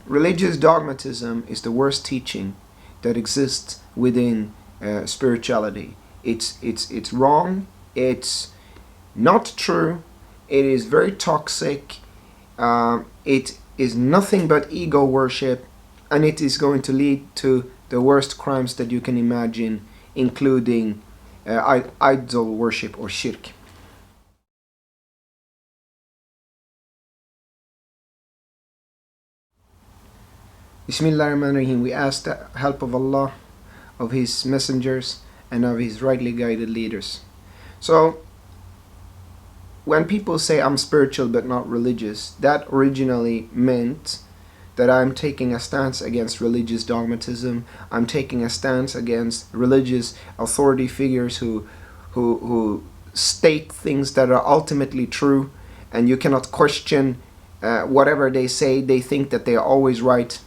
Religious dogmatism is the worst teaching that exists within spirituality. It's wrong. It's not true. It is very toxic. It is nothing but ego worship, and it is going to lead to the worst crimes that you can imagine, including idol worship or shirk. Bismillahirrahmanirrahim. We ask the help of Allah, of His messengers, and of His rightly guided leaders. So, when people say I'm spiritual but not religious, that originally meant that I'm taking a stance against religious dogmatism. I'm taking a stance against religious authority figures who state things that are ultimately true, and you cannot question whatever they say. They think that they are always right.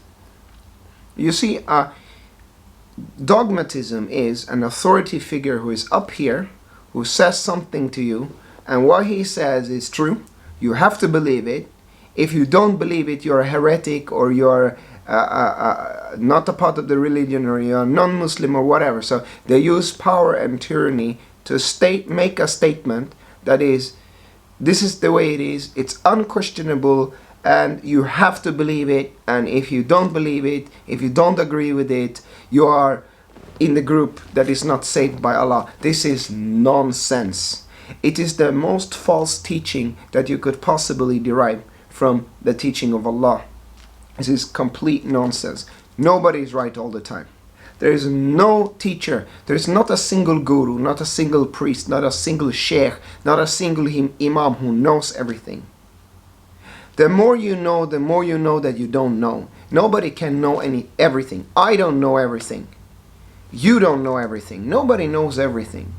You see, dogmatism is an authority figure who is up here, who says something to you, and what he says is true. You have to believe it. If you don't believe it, you're a heretic, or you're not a part of the religion, or you're non-Muslim, or whatever. So they use power and tyranny to make a statement that is, this is the way it is, it's unquestionable, and you have to believe it. And if you don't believe it, if you don't agree with it, you are in the group that is not saved by Allah. This is nonsense. It is the most false teaching that you could possibly derive from the teaching of Allah. This is complete nonsense. Nobody is right all the time. There is no teacher, there is not a single guru, not a single priest, not a single sheikh, not a single imam who knows everything. The more you know that you don't know. Nobody can know everything. I don't know everything. You don't know everything. Nobody knows everything.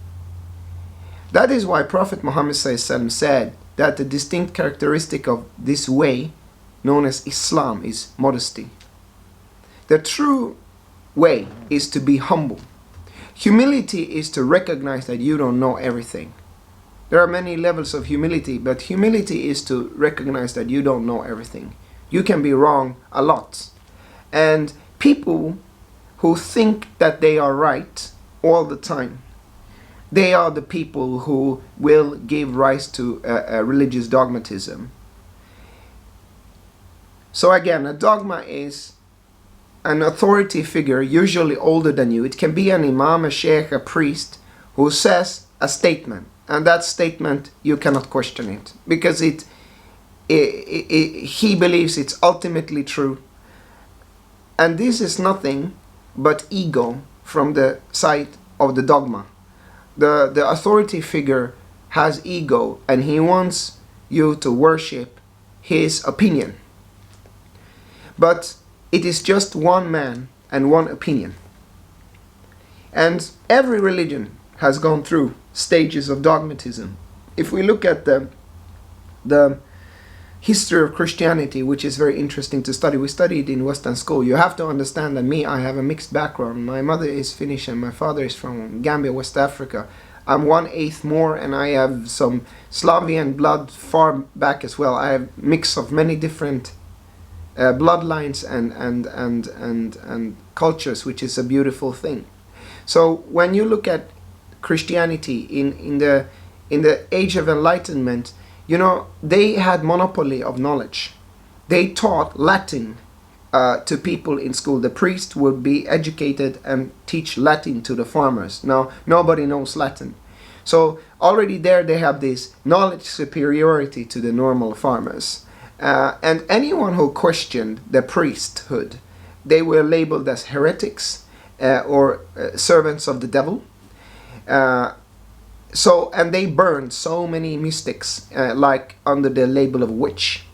That is why Prophet Muhammad ﷺ said that the distinct characteristic of this way, known as Islam, is modesty. The true way is to be humble. Humility is to recognize that you don't know everything. There are many levels of humility, but humility is to recognize that you don't know everything. You can be wrong a lot. And people who think that they are right all the time, they are the people who will give rise to a religious dogmatism. So again, a dogma is an authority figure, usually older than you. It can be an imam, a sheikh, a priest, who says a statement. And that statement, you cannot question it, because he believes it's ultimately true. And this is nothing but ego from the side of the dogma. The authority figure has ego, and he wants you to worship his opinion. But it is just one man and one opinion. And every religion has gone through stages of dogmatism. If we look at the history of Christianity, which is very interesting to study, we studied in Western school. You have to understand that I have a mixed background. My mother is Finnish and my father is from Gambia, West Africa. I'm 1/8 Moor, and I have some Slavian blood far back as well. I have a mix of many different bloodlines and cultures, which is a beautiful thing. So when you look at Christianity in the age of enlightenment, you know, they had monopoly of knowledge. They taught Latin to people in school. The priest would be educated and teach Latin to the farmers. Now, nobody knows Latin. So already there they have this knowledge superiority to the normal farmers. And anyone who questioned the priesthood, they were labeled as heretics or servants of the devil. And they burned so many mystics, like under the label of witch,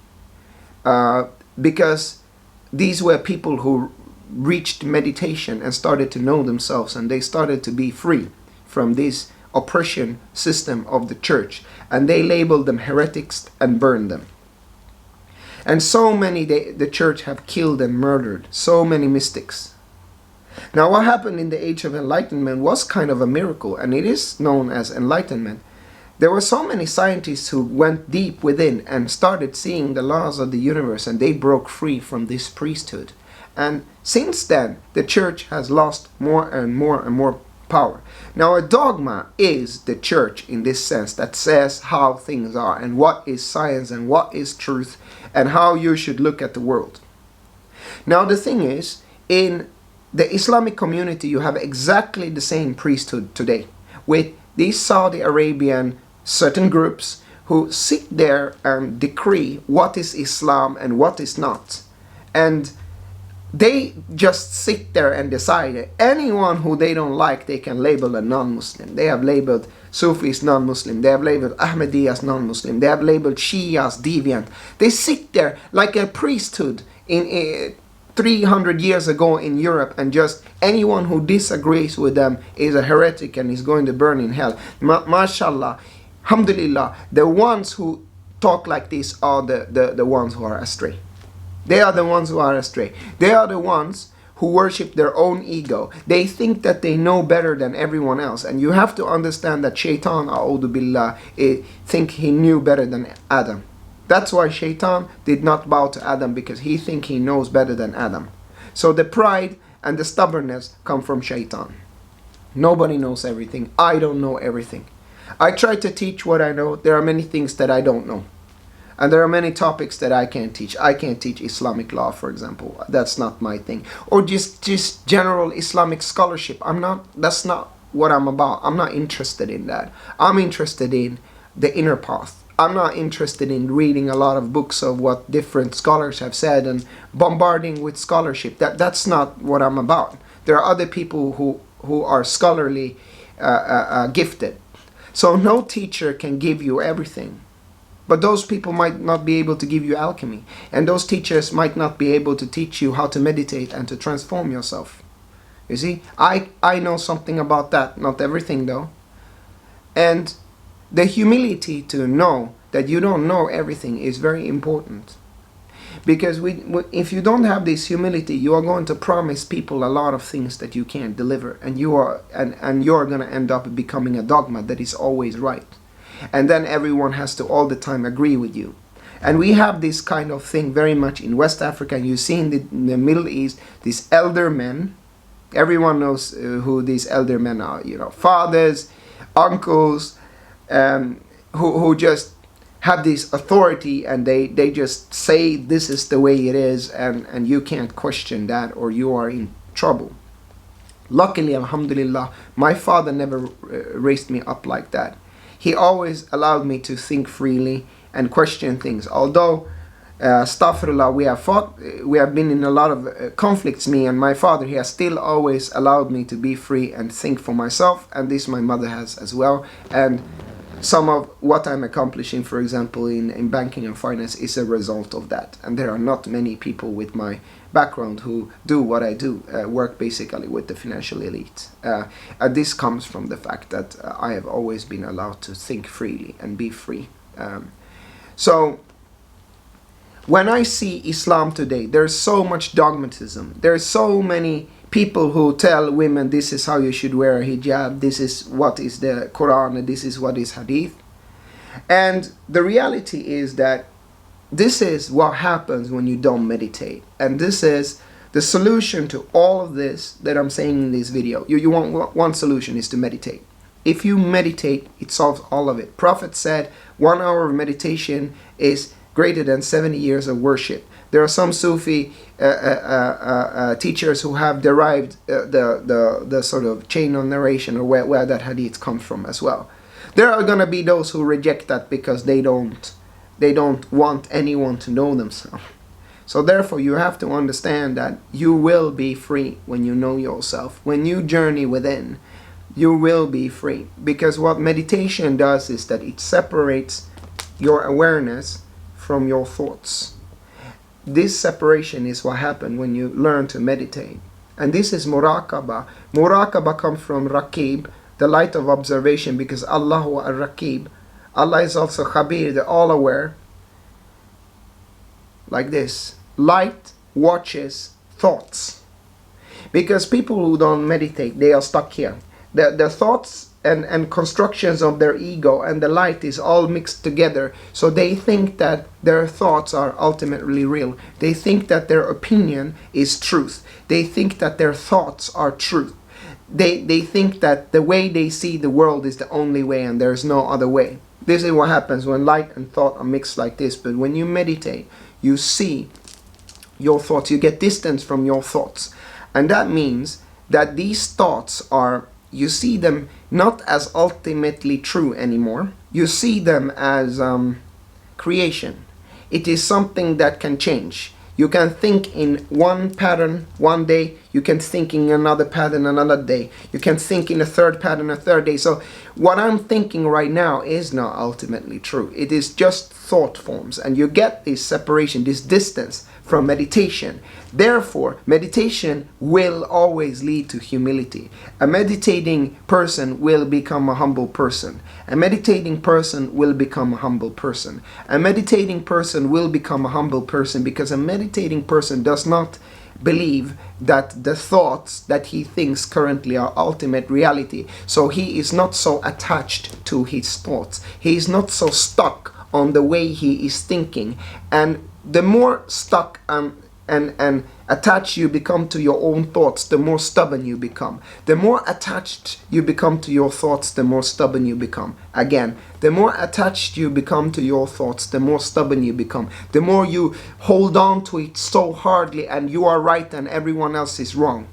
because these were people who reached meditation and started to know themselves, and they started to be free from this oppression system of the church, and they labeled them heretics and burned them. And so many the church have killed and murdered, so many mystics. Now what happened in the age of enlightenment was kind of a miracle, and it is known as enlightenment. There were so many scientists who went deep within and started seeing the laws of the universe, and they broke free from this priesthood. And since then, the church has lost more and more and more power. Now, a dogma is the church in this sense, that says how things are and what is science and what is truth and how you should look at the world. Now, the thing is, in the Islamic community, you have exactly the same priesthood today, with these Saudi Arabian certain groups who sit there and decree what is Islam and what is not. And they just sit there and decide anyone who they don't like, they can label a non-Muslim. They have labeled Sufis non-Muslim. They have labeled Ahmadiyas non-Muslim. They have labeled Shias deviant. They sit there like a priesthood in 300 years ago in Europe, and just anyone who disagrees with them is a heretic and is going to burn in hell. MashaAllah, alhamdulillah, the ones who talk like this are the ones who are astray. They are the ones who are astray. They are the ones who worship their own ego. They think that they know better than everyone else. And you have to understand that Shaitan, a'udhu billah, think he knew better than Adam. That's why Shaitan did not bow to Adam, because he think he knows better than Adam. So the pride and the stubbornness come from Shaitan. Nobody knows everything. I don't know everything. I try to teach what I know. There are many things that I don't know. And there are many topics that I can't teach. I can't teach Islamic law, for example. That's not my thing. Or just general Islamic scholarship. That's not what I'm about. I'm not interested in that. I'm interested in the inner path. I'm not interested in reading a lot of books of what different scholars have said and bombarding with scholarship. That's not what I'm about. There are other people who are scholarly gifted. So no teacher can give you everything. But those people might not be able to give you alchemy. And those teachers might not be able to teach you how to meditate and to transform yourself. You see, I know something about that. Not everything though. And the humility to know that you don't know everything is very important. Because if you don't have this humility, you are going to promise people a lot of things that you can't deliver. And you're going to end up becoming a dogma that is always right. And then everyone has to all the time agree with you. And we have this kind of thing very much in West Africa. And you see in the Middle East, these elder men. Everyone knows who these elder men are. You know, fathers, uncles, who just have this authority, and they just say this is the way it is, and you can't question that, or you are in trouble. Luckily, alhamdulillah, my father never raised me up like that. He always allowed me to think freely and question things. Although, astaghfirullah, we have been in a lot of conflicts, me and my father. He has still always allowed me to be free and think for myself, and this my mother has as well. And some of what I'm accomplishing, for example, in banking and finance, is a result of that. And there are not many people with my background who do what I do, work basically with the financial elite. And this comes from the fact that I have always been allowed to think freely and be free. So when I see Islam today, there's so much dogmatism. There's so many people who tell women this is how you should wear a hijab, this is what is the Quran, and this is what is hadith. And the reality is that this is what happens when you don't meditate. And this is the solution to all of this that I'm saying in this video. You want one solution is to meditate. If you meditate, it solves all of it. Prophet said 1 hour of meditation is greater than 70 years of worship. There are some Sufi teachers who have derived the sort of chain of narration, or where that hadith comes from as well. There are going to be those who reject that because they don't want anyone to know themselves. So therefore you have to understand that you will be free when you know yourself. When you journey within, you will be free. Because what meditation does is that it separates your awareness from your thoughts. This separation is what happens when you learn to meditate. And this is muraqabah. Muraqabah comes from raqib, the light of observation, because Allahu ar-raqib. Allah is also khabir, the all-aware. Like this. Light watches thoughts. Because people who don't meditate, they are stuck here. The thoughts and constructions of their ego and the light is all mixed together. So they think that their thoughts are ultimately real. They think that their opinion is truth. They think that their thoughts are truth. They think that the way they see the world is the only way and there's no other way. This is what happens when light and thought are mixed like this. But when you meditate, you see your thoughts. You get distance from your thoughts. And that means that these thoughts are, you see them not as ultimately true anymore. You see them as creation. It is something that can change. You can think in one pattern one day, you can think in another pattern another day, you can think in a third pattern a third day. So what I'm thinking right now is not ultimately true. It is just thought forms, and you get this separation, this distance from meditation. Therefore, meditation will always lead to humility. A meditating person will become a humble person. A meditating person will become a humble person. A meditating person will become a humble person because a meditating person does not believe that the thoughts that he thinks currently are ultimate reality. So he is not so attached to his thoughts. He is not so stuck on the way he is thinking. And the more stuck and attached you become to your own thoughts, the more stubborn you become. The more attached you become to your thoughts, the more stubborn you become. Again, the more attached you become to your thoughts, the more stubborn you become. The more you hold on to it so hardly and you are right and everyone else is wrong.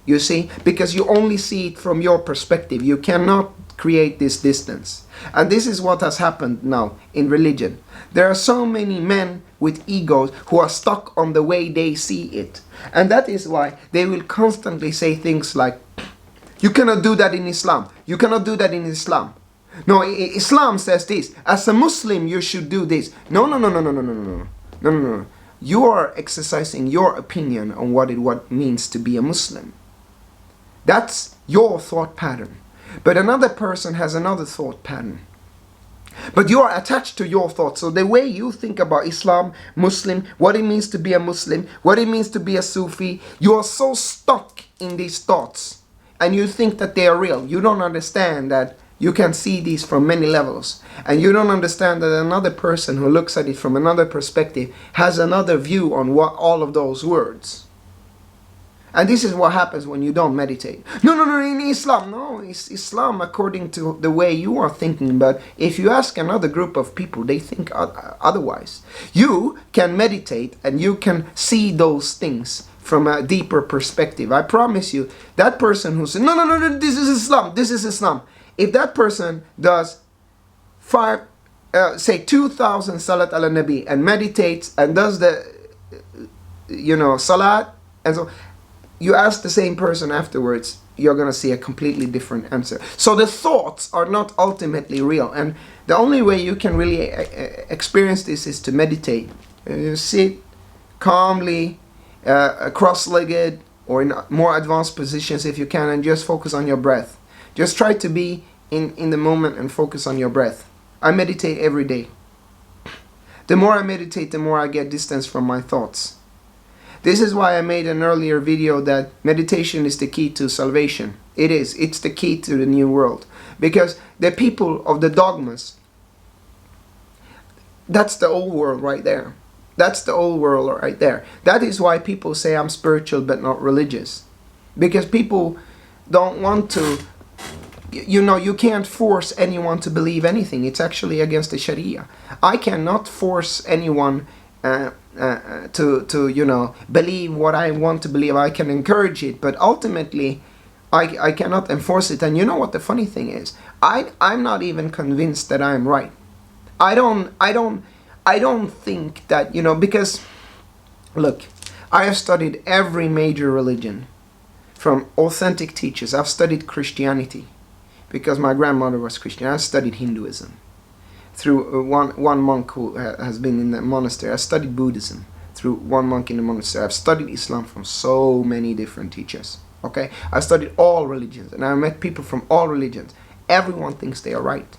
You see? Because you only see it from your perspective. You cannot create this distance. And this is what has happened now in religion. There are so many men with egos who are stuck on the way they see it. And that is why they will constantly say things like, you cannot do that in Islam. You cannot do that in Islam. No, Islam says this. As a Muslim, you should do this. No. You are exercising your opinion on what it means to be a Muslim. That's your thought pattern. But another person has another thought pattern. But you are attached to your thoughts. So the way you think about Islam, Muslim, what it means to be a Muslim, what it means to be a Sufi, you are so stuck in these thoughts. And you think that they are real. You don't understand that you can see these from many levels. And you don't understand that another person who looks at it from another perspective has another view on what all of those words. And this is what happens when you don't meditate. No, in Islam. No, it's Islam according to the way you are thinking. But if you ask another group of people, they think otherwise. You can meditate and you can see those things from a deeper perspective. I promise you, that person who says, no, this is Islam, this is Islam. If that person does 2,000 Salat ala Nabi and meditates and does the, Salat, and so you ask the same person afterwards, you're going to see a completely different answer. So the thoughts are not ultimately real. And the only way you can really experience this is to meditate. You sit calmly, cross-legged, or in more advanced positions if you can, and just focus on your breath. Just try to be in the moment and focus on your breath. I meditate every day. The more I meditate, the more I get distance from my thoughts. This is why I made an earlier video that meditation is the key to salvation. It is. It's the key to the new world. Because the people of the dogmas, that's the old world right there. That's the old world right there. That is why people say I'm spiritual but not religious. Because people don't want to, you can't force anyone to believe anything. It's actually against the Sharia. I cannot force anyone to believe what I want to believe. I can encourage it, but ultimately I cannot enforce it. And you know what the funny thing is? I'm not even convinced that I'm right. I don't think that, because look, I have studied every major religion from authentic teachers. I've studied Christianity because my grandmother was Christian. I studied Hinduism through one monk who has been in the monastery. I studied Buddhism through one monk in the monastery. I've studied Islam from so many different teachers. Okay, I studied all religions, and I met people from all religions. Everyone thinks they are right.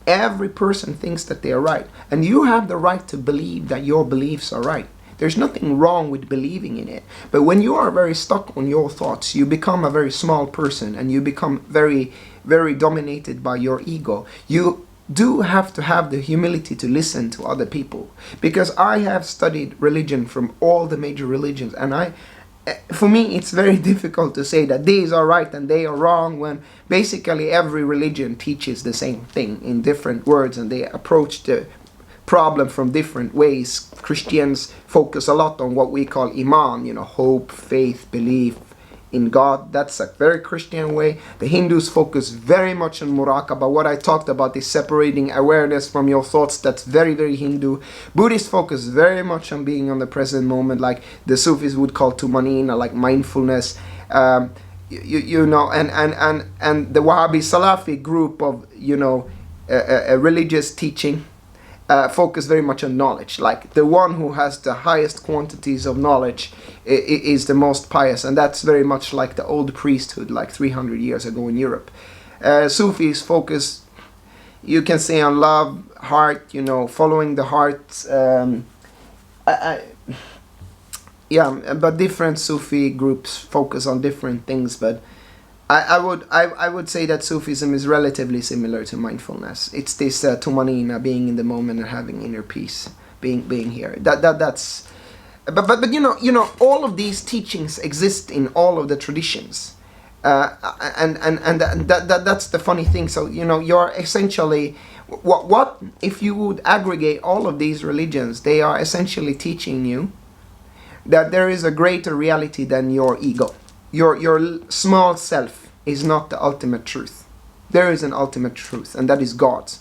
Every person thinks that they are right, and you have the right to believe that your beliefs are right. There's nothing wrong with believing in it. But when you are very stuck on your thoughts, you become a very small person, and you become very, very dominated by your ego. You do have to have the humility to listen to other people, because I have studied religion from all the major religions, and for me it's very difficult to say that these are right and they are wrong, when basically every religion teaches the same thing in different words, and they approach the problem from different ways. Christians focus a lot on what we call iman, hope, faith, belief in God. That's a very Christian way. The Hindus focus very much on muraqabah. What I talked about is separating awareness from your thoughts. That's very, very Hindu. Buddhists focus very much on being on the present moment, like the Sufis would call tumanina, like mindfulness. And the Wahhabi Salafi group of a religious teaching focus very much on knowledge. Like the one who has the highest quantities of knowledge is the most pious, and that's very much like the old priesthood, like 300 years ago in Europe. Sufis focus, you can say, on love, heart, following the heart. But different Sufi groups focus on different things, but I would say that Sufism is relatively similar to mindfulness. It's this tumanina, being in the moment and having inner peace, being here. That's but all of these teachings exist in all of the traditions, and that's the funny thing. So you're essentially what if you would aggregate all of these religions, they are essentially teaching you that there is a greater reality than your ego. Your small self is not the ultimate truth. There is an ultimate truth, and that is God.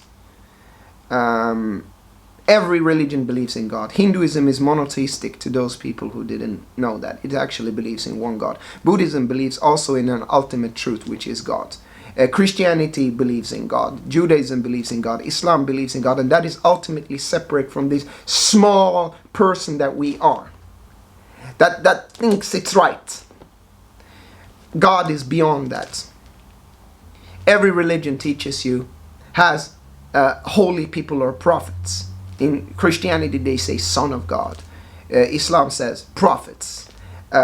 Every religion believes in God. Hinduism is monotheistic, to those people who didn't know that. It actually believes in one God. Buddhism believes also in an ultimate truth, which is God. Christianity believes in God. Judaism believes in God. Islam believes in God, and that is ultimately separate from this small person that we are, that thinks it's right. God is beyond that. Every religion teaches you, has holy people or prophets. In Christianity they say son of God. Islam says prophets. You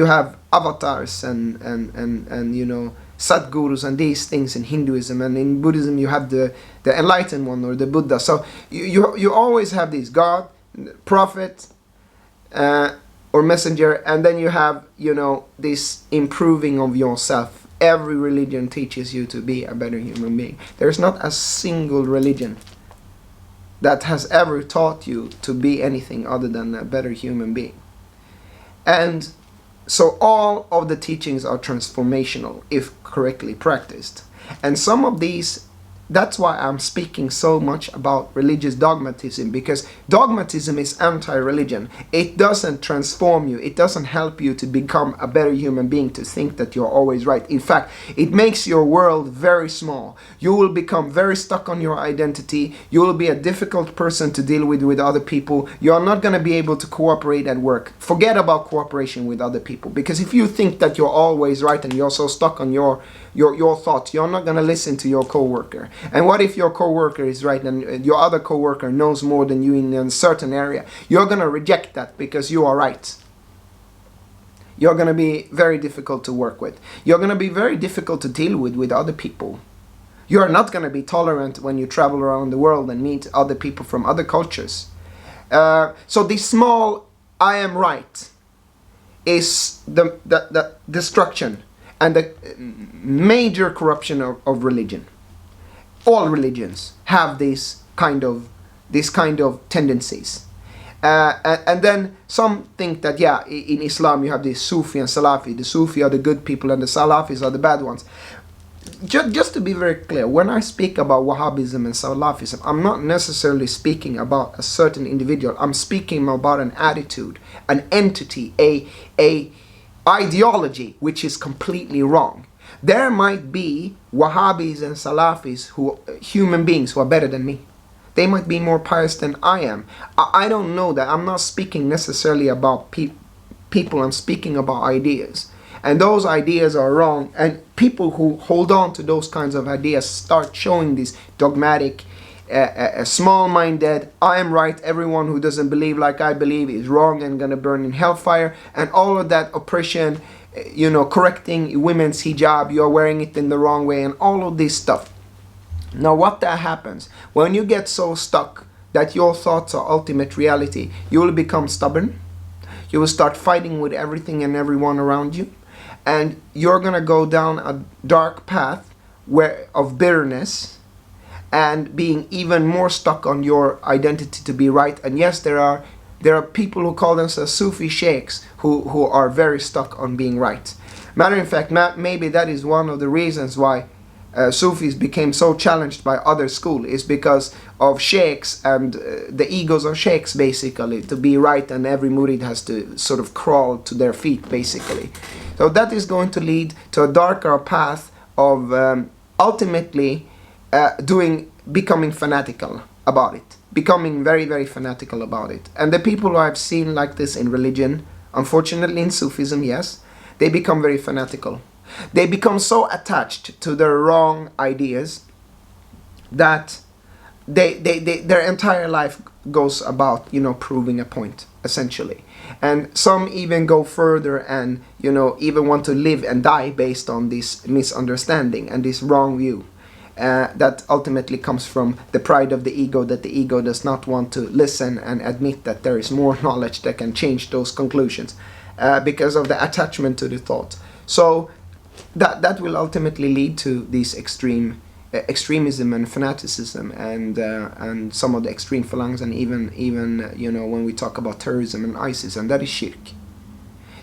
have avatars and Sadgurus and these things in Hinduism, and in Buddhism you have the enlightened one, or the Buddha. So you always have these God, prophet, or messenger, and then you have this improving of yourself. Every religion teaches you to be a better human being. There's not a single religion that has ever taught you to be anything other than a better human being. And so all of the teachings are transformational if correctly practiced. And some of these, that's why I'm speaking so much about religious dogmatism, because dogmatism is anti-religion. It doesn't transform you. It doesn't help you to become a better human being, to think that you're always right. In fact, it makes your world very small. You will become very stuck on your identity. You will be a difficult person to deal with other people. You are not going to be able to cooperate at work. Forget about cooperation with other people, because if you think that you're always right and you're so stuck on your thoughts, you're not going to listen to your coworker. And what if your coworker is right and your other coworker knows more than you in a certain area? You're going to reject that because you are right. You're going to be very difficult to work with. You're going to be very difficult to deal with other people. You're not going to be tolerant when you travel around the world and meet other people from other cultures. So the small I am right is the destruction and the major corruption of religion. All religions have this kind of tendencies, and then some think that in Islam you have the Sufi and Salafi. The Sufi are the good people and the Salafis are the bad ones. Just to be very clear, when I speak about Wahhabism and Salafism, I'm not necessarily speaking about a certain individual. I'm speaking about an attitude, an entity, a ideology which is completely wrong. There might be Wahhabis and Salafis, human beings who are better than me. They might be more pious than I am. I don't know that. I'm not speaking necessarily about people. I'm speaking about ideas. And those ideas are wrong. And people who hold on to those kinds of ideas start showing this dogmatic small-minded, I am right, everyone who doesn't believe like I believe is wrong and gonna burn in hellfire, and all of that oppression, correcting women's hijab, you're wearing it in the wrong way, and all of this stuff. Now what that happens, when you get so stuck that your thoughts are ultimate reality, you will become stubborn, you will start fighting with everything and everyone around you, and you're gonna go down a dark path of bitterness, and being even more stuck on your identity to be right. And yes, there are people who call themselves Sufi sheikhs who are very stuck on being right. Matter of fact, maybe that is one of the reasons why Sufis became so challenged by other school, is because of sheikhs and the egos of sheikhs, basically, to be right, and every murid has to sort of crawl to their feet, basically. So that is going to lead to a darker path of ultimately becoming fanatical about it, becoming very, very fanatical about it. And the people who I've seen like this in religion, unfortunately in Sufism, yes, they become very fanatical. They become so attached to their wrong ideas that their entire life goes about, proving a point, essentially. And some even go further and, even want to live and die based on this misunderstanding and this wrong view. That ultimately comes from the pride of the ego, that the ego does not want to listen and admit that there is more knowledge that can change those conclusions, because of the attachment to the thought. So that will ultimately lead to this extremism and fanaticism, and some of the extreme phalanx, and even when we talk about terrorism and ISIS, and that is shirk.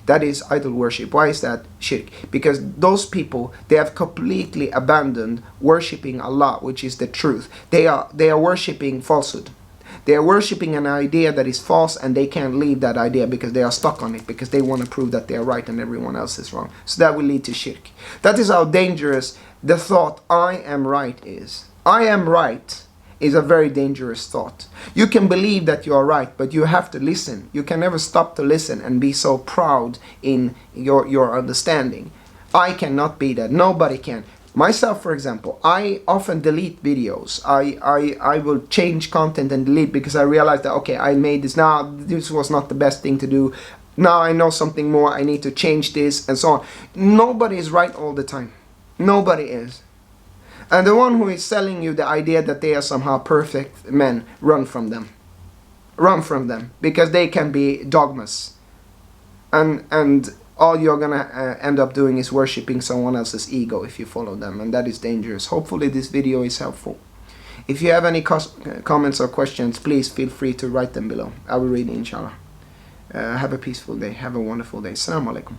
That is idol worship. Why is that shirk? Because those people, they have completely abandoned worshipping Allah, which is the truth. They are worshipping falsehood. They are worshipping an idea that is false, and they can't leave that idea because they are stuck on it, because they want to prove that they are right and everyone else is wrong. So that will lead to shirk. That is how dangerous the thought I am right is. I am right is a very dangerous thought. You can believe that you are right, but you have to listen. You can never stop to listen and be so proud in your understanding. I cannot be that. Nobody can. Myself, for example, I often delete videos. I will change content and delete because I realize that, okay, I made this. Now, this was not the best thing to do. Now I know something more. I need to change this, and so on. Nobody is right all the time. Nobody is. And the one who is selling you the idea that they are somehow perfect men, run from them. Run from them, because they can be dogmas. And all you're gonna end up doing is worshipping someone else's ego if you follow them, and that is dangerous. Hopefully this video is helpful. If you have any comments or questions, please feel free to write them below. I will read it, inshallah. Have a peaceful day. Have a wonderful day. Assalamu alaikum.